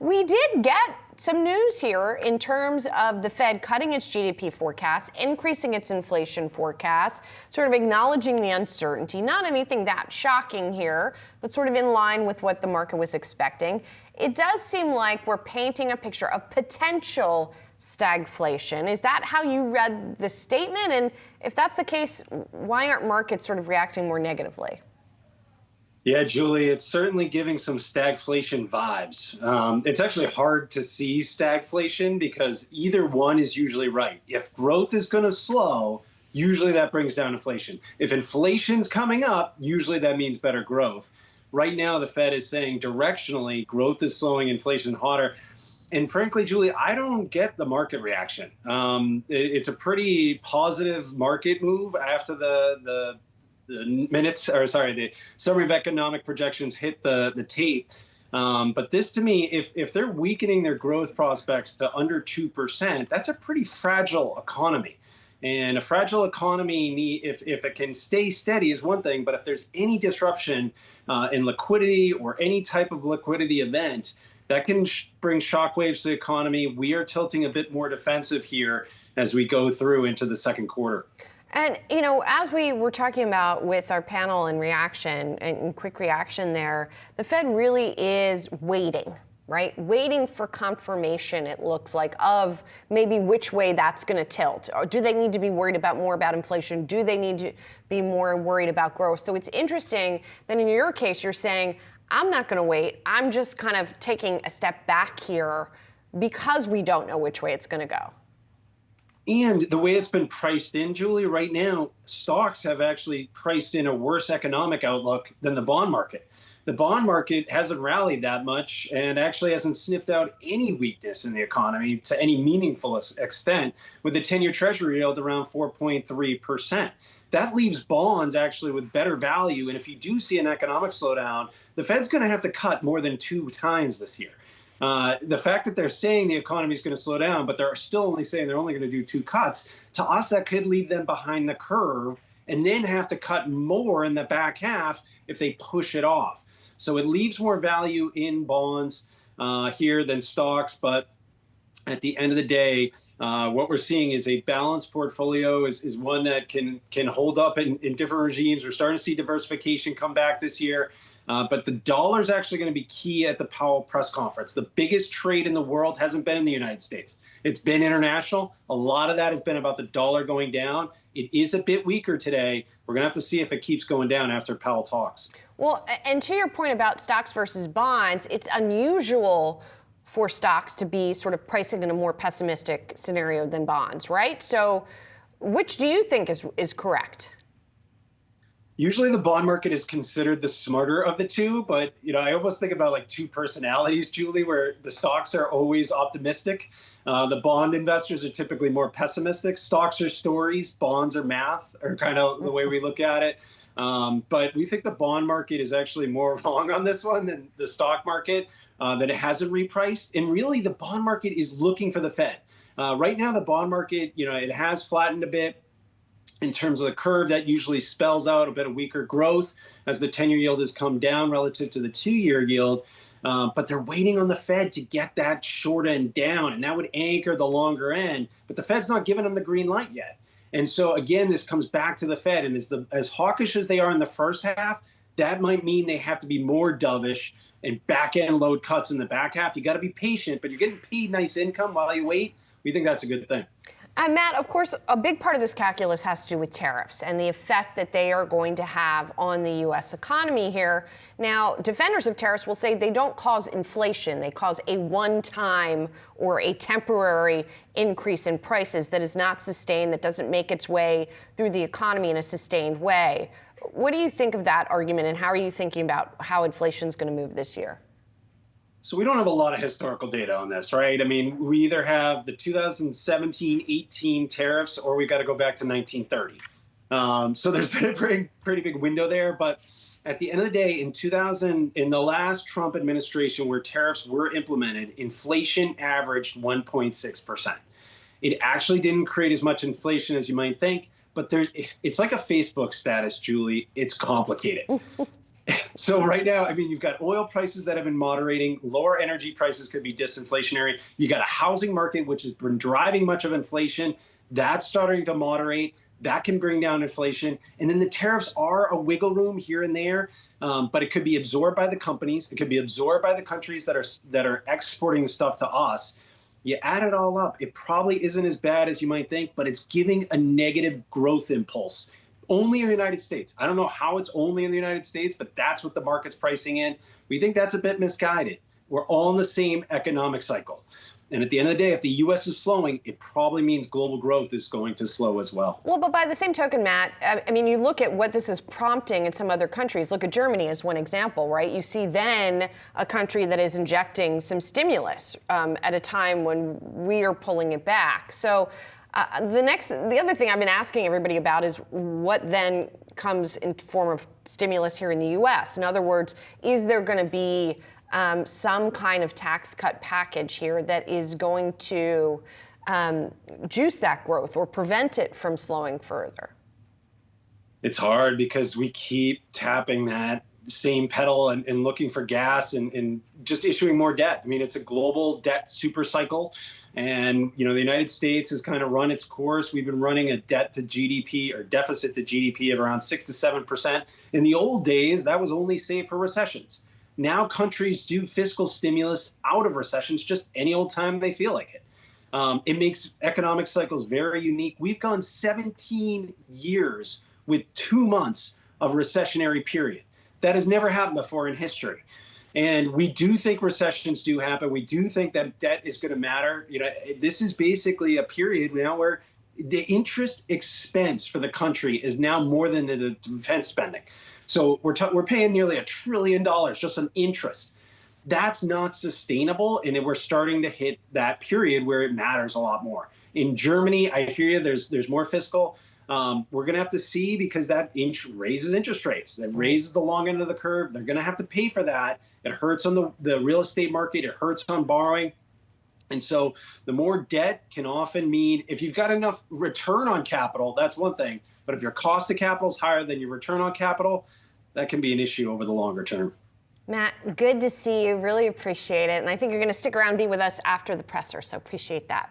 We did get some news here in terms of the Fed cutting its GDP forecast, increasing its inflation forecast, sort of acknowledging the uncertainty. Not anything that shocking here, but sort of in line with what the market was expecting. It does seem like we're painting a picture of potential stagflation. Is that how you read the statement? And if that's the case, why aren't markets sort of reacting more negatively? Yeah, Julie, it's certainly giving some stagflation vibes. It's actually hard to see stagflation because either one is usually right. If growth is going to slow, usually that brings down inflation. If inflation's coming up, usually that means better growth. Right now, the Fed is saying directionally growth is slowing, inflation hotter. And frankly, Julie, I don't get the market reaction. It's a pretty positive market move after the summary of economic projections hit the tape. But this, to me, if they're weakening their growth prospects to under 2%, that's a pretty fragile economy. And a fragile economy, if it can stay steady, is one thing. But if there's any disruption in liquidity or any type of liquidity event, that can bring shockwaves to the economy. We are tilting a bit more defensive here as we go through into the second quarter. And, as we were talking about with our panel and reaction and quick reaction there, the Fed really is waiting, right? Waiting for confirmation, it looks like, of maybe which way that's going to tilt. Or do they need to be worried more about inflation? Do they need to be more worried about growth? So it's interesting that in your case, you're saying, I'm not going to wait. I'm just kind of taking a step back here because we don't know which way it's going to go. And the way it's been priced in, Julie, right now, stocks have actually priced in a worse economic outlook than the bond market. The bond market hasn't rallied that much and actually hasn't sniffed out any weakness in the economy to any meaningful extent, with the 10-year Treasury yield around 4.3%. That leaves bonds actually with better value. And if you do see an economic slowdown, the Fed's going to have to cut more than 2 times this year. The fact that they're saying the economy is going to slow down, but they're still only saying they're only going to do 2 cuts, to us, that could leave them behind the curve and then have to cut more in the back half if they push it off. So it leaves more value in bonds here than stocks. But at the end of the day, what we're seeing is a balanced portfolio is one that can hold up in different regimes. We're starting to see diversification come back this year. But the dollar is actually going to be key at the Powell press conference. The biggest trade in the world hasn't been in the United States. It's been international. A lot of that has been about the dollar going down. It is a bit weaker today. We're going to have to see if it keeps going down after Powell talks. Well, and to your point about stocks versus bonds, it's unusual for stocks to be sort of pricing in a more pessimistic scenario than bonds, right? So which do you think is correct? Usually the bond market is considered the smarter of the two, but I almost think about like two personalities, Julie, where the stocks are always optimistic. The bond investors are typically more pessimistic. Stocks are stories, bonds are math, are kind of the way we look at it. But we think the bond market is actually more wrong on this one than the stock market, that it hasn't repriced. And really the bond market is looking for the Fed. Right now, the bond market, it has flattened a bit. In terms of the curve, that usually spells out a bit of weaker growth as the 10-year yield has come down relative to the 2-year yield. But they're waiting on the Fed to get that short end down, and that would anchor the longer end. But the Fed's not giving them the green light yet. And so, again, this comes back to the Fed. And as hawkish as they are in the first half, that might mean they have to be more dovish and back-end load cuts in the back half. You got to be patient, but you're getting paid nice income while you wait. We think that's a good thing. And Matt, of course, a big part of this calculus has to do with tariffs and the effect that they are going to have on the U.S. economy here. Now, defenders of tariffs will say they don't cause inflation. They cause a one-time or a temporary increase in prices that is not sustained, that doesn't make its way through the economy in a sustained way. What do you think of that argument, and how are you thinking about how inflation is going to move this year? So we don't have a lot of historical data on this, right? I mean, we either have the 2017-18 tariffs or we got to go back to 1930. So there's been a pretty big window there. But at the end of the day, in the last Trump administration where tariffs were implemented, inflation averaged 1.6%. It actually didn't create as much inflation as you might think, but it's like a Facebook status, Julie. It's complicated. So right now, I mean, you've got oil prices that have been moderating, lower energy prices could be disinflationary. You got a housing market, which has been driving much of inflation. That's starting to moderate. That can bring down inflation. And then the tariffs are a wiggle room here and there, but it could be absorbed by the companies. It could be absorbed by the countries that are exporting stuff to us. You add it all up, it probably isn't as bad as you might think, but it's giving a negative growth impulse. Only in the United States. I don't know how it's only in the United States, but that's what the market's pricing in. We think that's a bit misguided. We're all in the same economic cycle. And at the end of the day, if the U.S. is slowing, it probably means global growth is going to slow as well. Well, but by the same token, Matt, I mean, you look at what this is prompting in some other countries. Look at Germany as one example, right? You see then a country that is injecting some stimulus at a time when we are pulling it back. So the other thing I've been asking everybody about is what then comes in form of stimulus here in the U.S. In other words, is there going to be some kind of tax cut package here that is going to juice that growth or prevent it from slowing further? It's hard because we keep tapping that same pedal and looking for gas and just issuing more debt. I mean, it's a global debt super cycle. And, the United States has kind of run its course. We've been running a debt to GDP or deficit to GDP of around 6 to 7%. In the old days, that was only safe for recessions. Now countries do fiscal stimulus out of recessions just any old time they feel like it. It makes economic cycles very unique. We've gone 17 years with 2 months of recessionary period. That has never happened before in history. And we do think recessions do happen. We do think that debt is going to matter. This is basically a period now where the interest expense for the country is now more than the defense spending. So we're paying nearly $1 trillion just on interest. That's not sustainable, and we're starting to hit that period where it matters a lot more. In Germany, I hear you, there's more fiscal. We're going to have to see because that raises interest rates. It raises the long end of the curve. They're going to have to pay for that. It hurts on the real estate market. It hurts on borrowing. And so the more debt can often mean if you've got enough return on capital, that's one thing. But if your cost of capital is higher than your return on capital, that can be an issue over the longer term. Matt, good to see you. Really appreciate it. And I think you're going to stick around and be with us after the presser. So appreciate that.